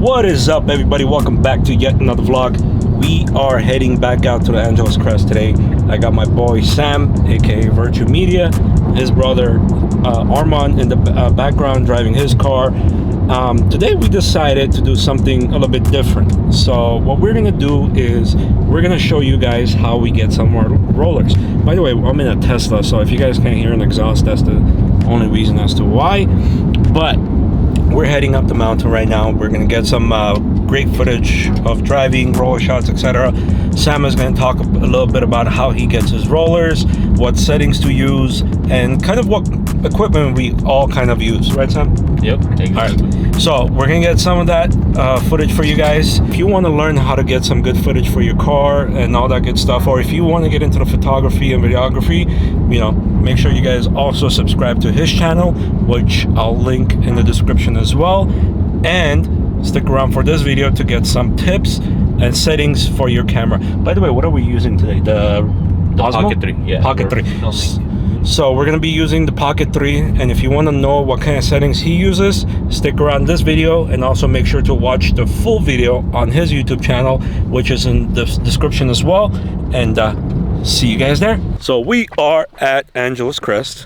What is up, everybody? Welcome back to yet another vlog. We are heading back out to the Angeles Crest today. I got my boy Sam, aka Virtue Media, his brother Armand in the background driving his car. Today we decided to do something a little bit different. So what we're gonna do is we're gonna show you guys how we get some more rollers. By the way, I'm in a Tesla, so if you guys can't hear an exhaust, that's the only reason as to why. But we're heading up the mountain right now. We're gonna get some great footage of driving, roller shots, etc. Sam is gonna talk a little bit about how he gets his rollers, what settings to use, and kind of what equipment we all kind of use, right, Sam? Yep, exactly. All right, so we're gonna get some of that footage for you guys. If you want to learn how to get some good footage for your car and all that good stuff, or if you want to get into the photography and videography, you know, make sure you guys also subscribe to his channel, which I'll link in the description as well, and stick around for this video to get some tips and settings for your camera. By the way, what are we using today? The Osmo? Pocket 3, yeah. Pocket 3. So we're going to be using the Pocket 3, and if you want to know what kind of settings he uses, stick around this video, and also make sure to watch the full video on his YouTube channel, which is in the description as well, and see you guys there. So we are at Angeles Crest.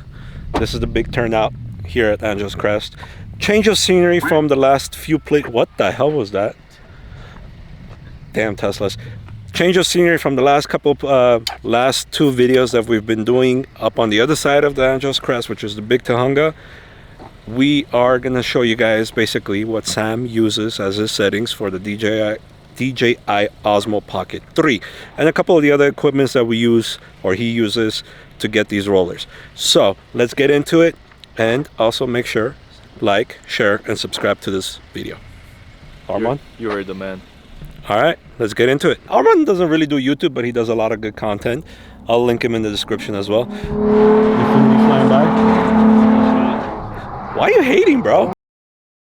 This is the big turnout here at Angeles Crest. Change of scenery from the last few what the hell was that? Damn Teslas. Change of scenery from the last couple last two videos that we've been doing up on the other side of the Angeles Crest, which is the Big Tahunga. We are gonna show you guys basically what Sam uses as his settings for the DJI Osmo Pocket 3 and a couple of the other equipments that we use or he uses to get these rollers. So let's get into it, and also make sure like, share, and subscribe to this video. Armand? You are the man. All right, let's get into it. Armand doesn't really do YouTube, but he does a lot of good content. I'll link him in the description as well. Your food be flying by? Why are you hating, bro?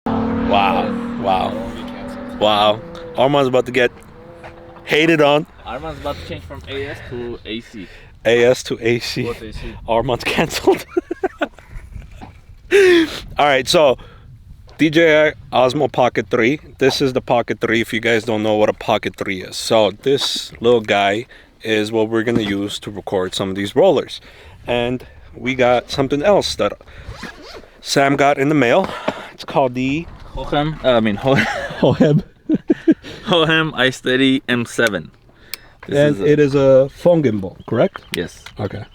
Wow. Armand's about to get hated on. Armand's about to change from AS to AC. AS to AC. What's AC? Armand's canceled. All right, so DJI Osmo Pocket 3. This is the Pocket 3 if you guys don't know what a Pocket 3 is. So this little guy is what we're gonna use to record some of these rollers. And we got something else that Sam got in the mail. It's called the Hohem iSteady M7. And it is a phone gimbal, correct? Yes. Okay.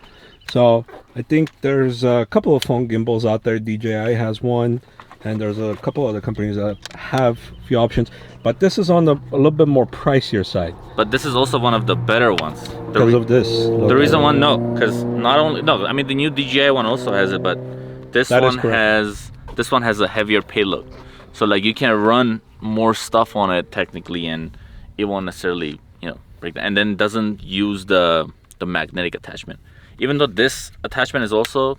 So I think there's a couple of phone gimbals out there. DJI has one, and there's a couple other companies that have a few options, but this is on a little bit more pricier side. But this is also one of the better ones. Because of this. The reason one, because not only I mean the new DJI one also has it, but this one has a heavier payload. So like you can run more stuff on it technically, and it won't necessarily break that. And then doesn't use the magnetic attachment. Even though this attachment is also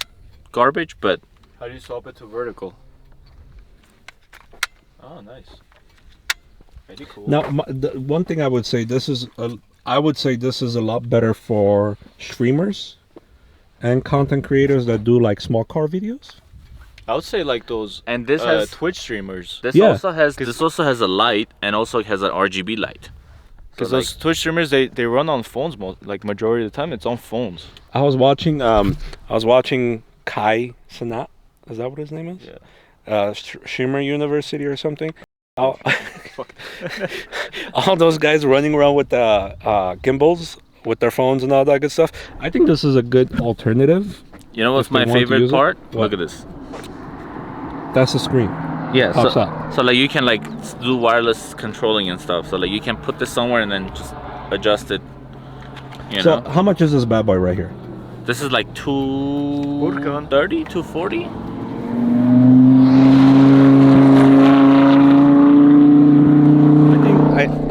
garbage, but how do you swap it to vertical? Oh, nice. Very cool. Now, the one thing I would say, this is a lot better for streamers and content creators that do like small car videos. I would say like those and this has Twitch streamers. This also has a light, and also has an RGB light. Because those Twitch streamers, they run on phones like majority of the time. It's on phones. I was watching Kai Sanat. Is that what his name is? Yeah. Streamer University or something. All those guys running around with gimbals with their phones and all that good stuff. I think this is a good alternative. You know what's my favorite part? Look at this. That's the screen. Yeah, Pops up. So like you can like do wireless controlling and stuff. So like you can put this somewhere and then just adjust it. So how much is this bad boy right here? This is like 230, 240.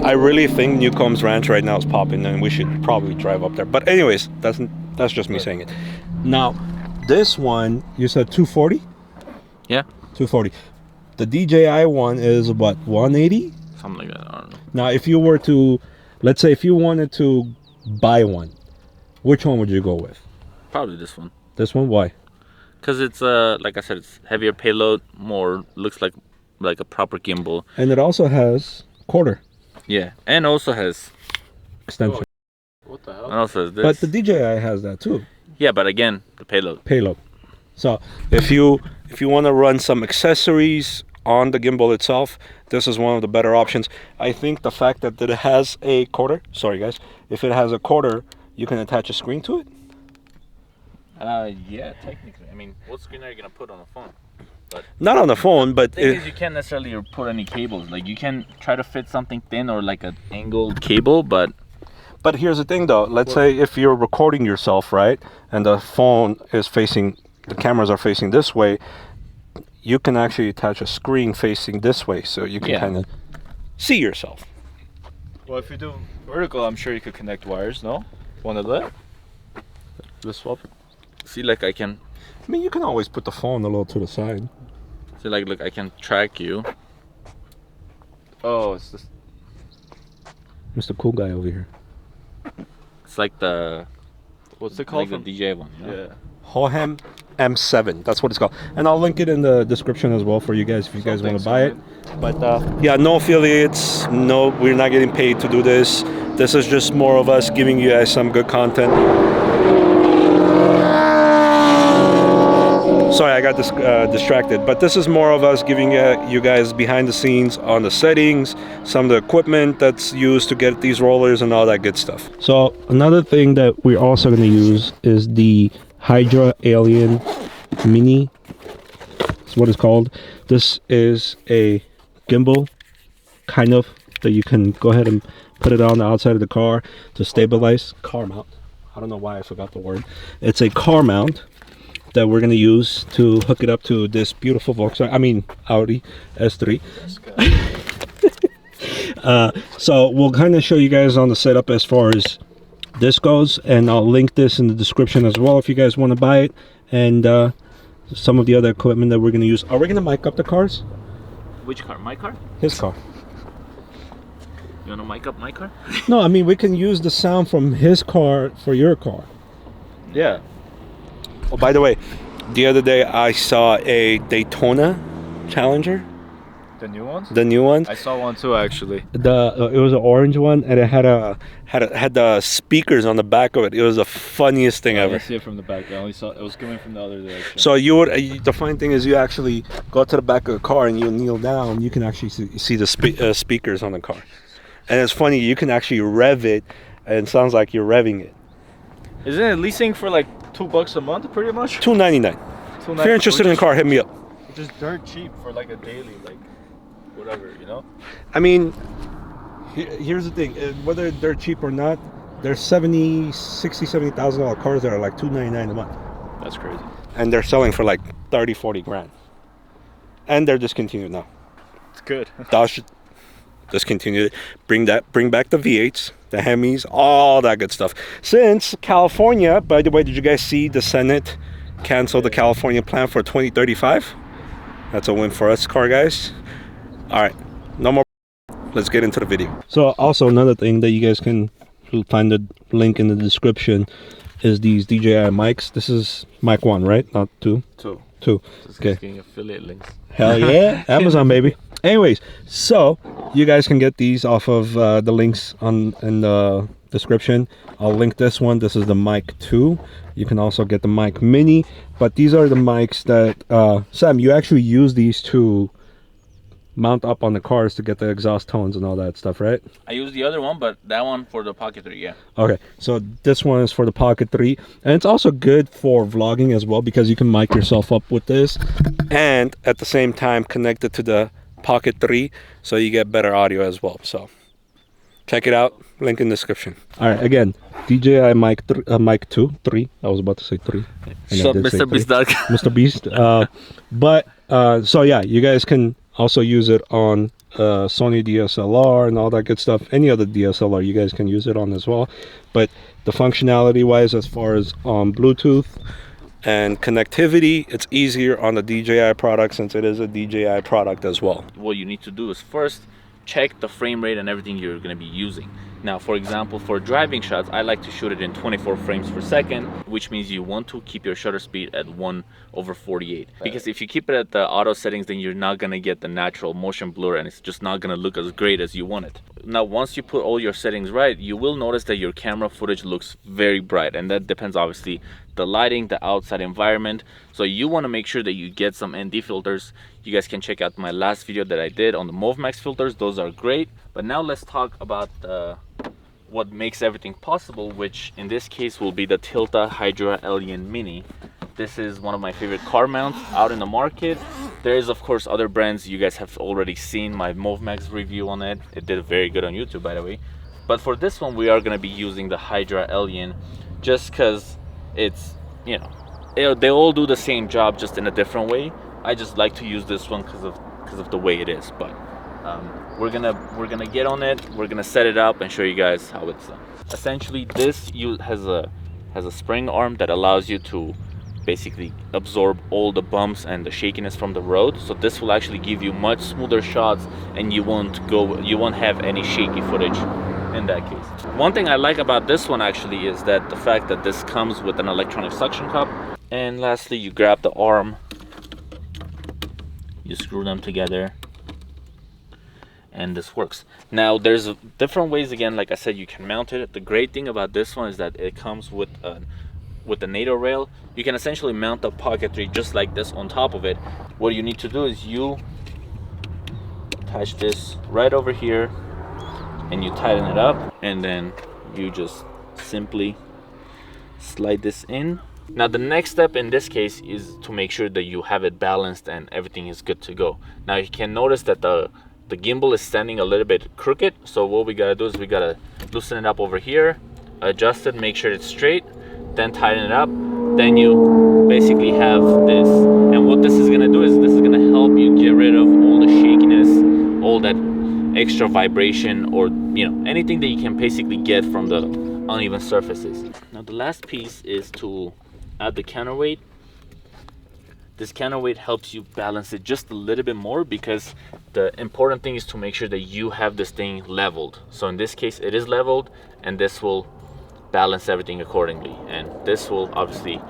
I really think Newcomb's Ranch right now is popping, and we should probably drive up there. But anyways, that's just me saying it. Now, this one you said 240? Yeah. 240. The DJI one is what, 180? Something like that, I don't know. Now, if you were to, let's say if you wanted to buy one, which one would you go with? Probably this one. This one? Why? Because it's like I said, it's heavier payload, looks like like a proper gimbal. And it also has quarter Yeah, and also has extension. What the hell? and also has this. But the DJI has that too. Yeah, but again, the payload. So if you want to run some accessories on the gimbal itself, this is one of the better options. I think the fact that it has a quarter, sorry guys, if it has a quarter, you can attach a screen to it. Yeah, technically. I mean, what screen are you gonna put on a phone? Not on the phone, but The thing is, you can't necessarily put any cables. Like, you can try to fit something thin or like an angled cable, but here's the thing though. Let's say if you're recording yourself, right, and the phone is facing, the cameras are facing this way, you can actually attach a screen facing this way, so you can kind of see yourself. Well, if you do vertical, I'm sure you could connect wires. No, want to let? Let's swap it. see, like, I can I mean, you can always put the phone a little to the side. see, like, look, I can track you. Oh, it's this. Mr. Cool Guy over here. It's like the What's it called? like the DJ one. You know? Yeah. Hohem M7, that's what it's called, and I'll link it in the description as well for you guys if you guys want to buy it. But yeah, no affiliates, no, we're not getting paid to do this. This is just more of us giving you guys some good content. Sorry, I got distracted, but this is more of us giving you guys behind the scenes on the settings, some of the equipment that's used to get these rollers and all that good stuff. So another thing that we're also going to use is the HYDRA Alien Mini. That's what it's called. This is a gimbal, kind of, that you can go ahead and put it on the outside of the car to stabilize. Car mount. I don't know why I forgot the word. It's a car mount that we're going to use to hook it up to this beautiful Audi S3. So we'll kind of show you guys on the setup as far as this goes, and I'll link this in the description as well if you guys want to buy it, and some of the other equipment that we're going to use. Are we going to mic up the cars? Which car? My car? His car. You want to mic up my car? No, I mean, we can use the sound from his car for your car. Yeah. Oh, by the way, the other day I saw a Daytona Challenger. The new ones? The new one. I saw one too, actually. It was an orange one, and it had the speakers on the back of it. It was the funniest thing I ever. didn't see it from the back. I only saw it was coming from the other direction. So the funny thing is, you actually go to the back of the car and you kneel down. You can actually see the speakers on the car, and it's funny. You can actually rev it, and it sounds like you're revving it. Isn't it leasing for like $2 a month, pretty much? $2.99. If you're interested in a car, hit me up. Just dirt cheap for like a daily, like whatever, you know. I mean, here's the thing: whether they're cheap or not, there's $70,000 cars that are like $299 a month. That's crazy. And they're selling for like 30-40 grand, and they're discontinued now. It's good. Dodge discontinued it. Bring back the V8s, the Hemis, all that good stuff. Since California, by the way, did you guys see the Senate cancel the California plan for 2035? That's a win for us car guys. All right, no more. Let's get into the video. So also another thing that you guys can find the link in the description is these DJI mics. This is mic 1, right? Not 2? 2. Okay. Getting affiliate links. Hell yeah. Amazon, baby. Anyways, so you guys can get these off of the links in the description. I'll link this one. This is the mic 2. You can also get the mic mini, but these are the mics that Sam, you actually use these to mount up on the cars to get the exhaust tones and all that stuff, right? I use the other one, but that one for the Pocket 3, yeah. Okay, so this one is for the Pocket 3, and it's also good for vlogging as well, because you can mic yourself up with this and at the same time connect it to the Pocket 3, so you get better audio as well. So check it out, link in the description. All right, again, DJI mic 3. I was about to say 3. So Mr. Beast Dog. Mr. Beast. So yeah, you guys can also use it on Sony DSLR and all that good stuff. Any other DSLR you guys can use it on as well. But the functionality wise, as far as Bluetooth and connectivity, it's easier on the DJI product, since it is a DJI product as well. What you need to do is first check the frame rate and everything you're going to be using. Now, for example, for driving shots, I like to shoot it in 24 frames per second, which means you want to keep your shutter speed at 1/48. Because if you keep it at the auto settings, then you're not gonna get the natural motion blur, and it's just not gonna look as great as you want it. Now, once you put all your settings right, you will notice that your camera footage looks very bright, and that depends obviously the lighting, the outside environment. So you want to make sure that you get some ND filters. You guys can check out my last video that I did on the MOVMAX filters. Those are great. But now let's talk about what makes everything possible, which in this case will be the TILTA HYDRA Alien Mini. This is one of my favorite car mounts out in the market. There is of course other brands. You guys have already seen my MOVMAX review on it. It did very good on YouTube, by the way. But for this one, we are going to be using the HYDRA Alien just because it's, you know, they all do the same job, just in a different way. I just like to use this one because of the way it is. But we're gonna get on it. We're gonna set it up and show you guys how it's done. Essentially, this has a spring arm that allows you to basically absorb all the bumps and the shakiness from the road. So this will actually give you much smoother shots, and you won't have any shaky footage in that case. One thing I like about this one actually is that the fact that this comes with an electronic suction cup. And lastly, you grab the arm, you screw them together, and this works. Now there's different ways. Again, like I said, you can mount it. The great thing about this one is that it comes with the NATO rail. You can essentially mount the Pocket 3 just like this on top of it. What you need to do is you attach this right over here, and you tighten it up, and then you just simply slide this in. Now the next step in this case is to make sure that you have it balanced and everything is good to go. Now you can notice that the gimbal is standing a little bit crooked, so what we gotta do is we gotta loosen it up over here, adjust it, make sure it's straight, then tighten it up. Then you basically have this, and what this is gonna do is this is gonna help you get rid of all the shakiness, all that extra vibration, or you know, anything that you can basically get from the uneven surfaces. Now the last piece is to add the counterweight. This counterweight helps you balance it just a little bit more, because the important thing is to make sure that you have this thing leveled. So in this case it is leveled, and this will balance everything accordingly, and this will obviously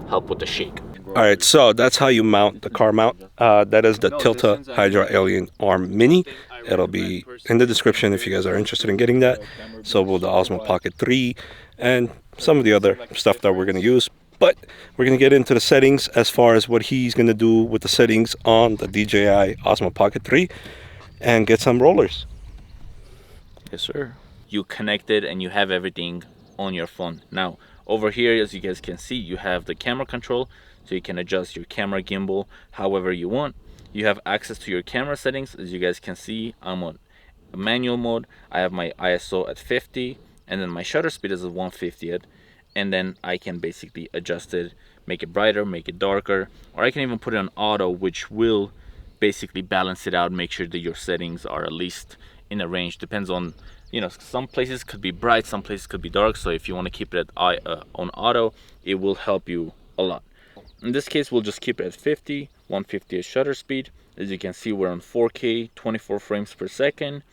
help with the shake. All right, so that's how you mount the car mount. That is the TILTA HYDRA Alien Arm Mini. It'll be in the description if you guys are interested in getting that. So will the Osmo Pocket 3 and some of the other stuff that we're going to use. But we're going to get into the settings as far as what he's going to do with the settings on the DJI Osmo Pocket 3 and get some rollers. Yes, sir. You connect it and you have everything on your phone. Now, over here, as you guys can see, you have the camera control, so you can adjust your camera gimbal however you want. You have access to your camera settings. As you guys can see, I'm on manual mode. I have my ISO at 50, and then my shutter speed is at 1/50th. And then I can basically adjust it, make it brighter, make it darker, or I can even put it on auto, which will basically balance it out, make sure that your settings are at least in a range. Depends on, you know, some places could be bright, some places could be dark. So if you want to keep it at on auto, it will help you a lot. In this case, we'll just keep it at 50, 1/50th shutter speed. As you can see, we're on 4K, 24 frames per second.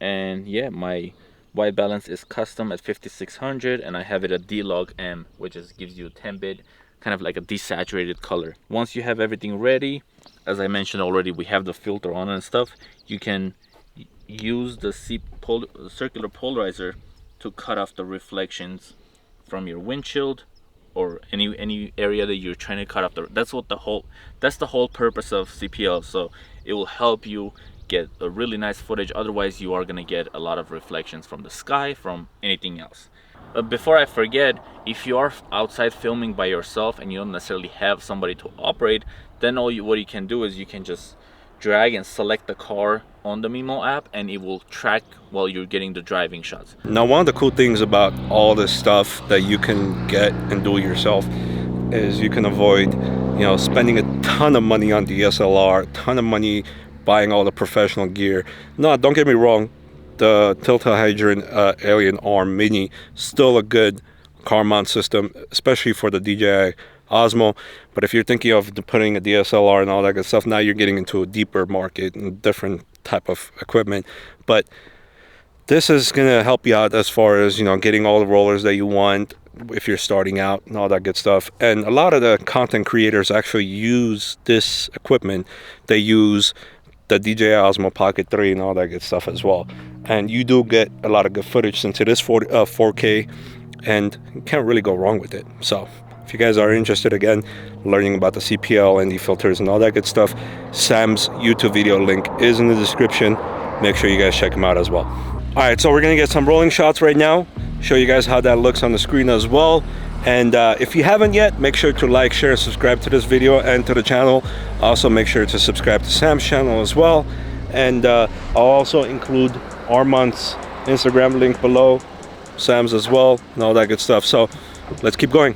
And yeah, my white balance is custom at 5600, and I have it at D-Log M, which gives you a 10-bit, kind of like a desaturated color. Once you have everything ready, as I mentioned already, we have the filter on and stuff. You can use the circular polarizer to cut off the reflections from your windshield or any area that you're trying to cut off. That's the whole purpose of CPL. So it will help you get a really nice footage. Otherwise you are going to get a lot of reflections from the sky, from anything else. But before I forget, if you are outside filming by yourself and you don't necessarily have somebody to operate, then what you can do is you can just drag and select the car on the Mimo app, and it will track while you're getting the driving shots. Now, one of the cool things about all this stuff that you can get and do yourself is you can avoid, you know, spending a ton of money on DSLR, a ton of money buying all the professional gear. No, don't get me wrong, the TILTA HYDRA Alien Arm Mini still a good car mount system, especially for the DJI Osmo. But if you're thinking of putting a DSLR and all that good stuff, now you're getting into a deeper market and different type of equipment. But This is gonna help you out as far as, you know, getting all the rollers that you want if you're starting out and all that good stuff. And a lot of the content creators actually use this equipment. They use the DJI Osmo Pocket 3 and all that good stuff as well. And you do get a lot of good footage since it is 4K, and you can't really go wrong with it. So if you guys are interested, again, learning about the CPL, ND filters and all that good stuff, Sam's YouTube video link is in the description. Make sure you guys check him out as well. All right, so we're gonna get some rolling shots right now, show you guys how that looks on the screen as well. And if you haven't yet, make sure to like, share, and subscribe to this video and to the channel. Also, make sure to subscribe to Sam's channel as well. And I'll also include Armand's Instagram link below, Sam's as well, and all that good stuff. So let's keep going.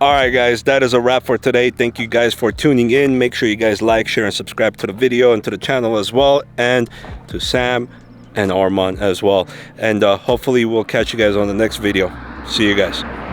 Alright guys, that is a wrap for today. Thank you guys for tuning in. Make sure you guys like, share, and subscribe to the video and to the channel as well, and to Sam and Armand as well. And hopefully we'll catch you guys on the next video. See you guys.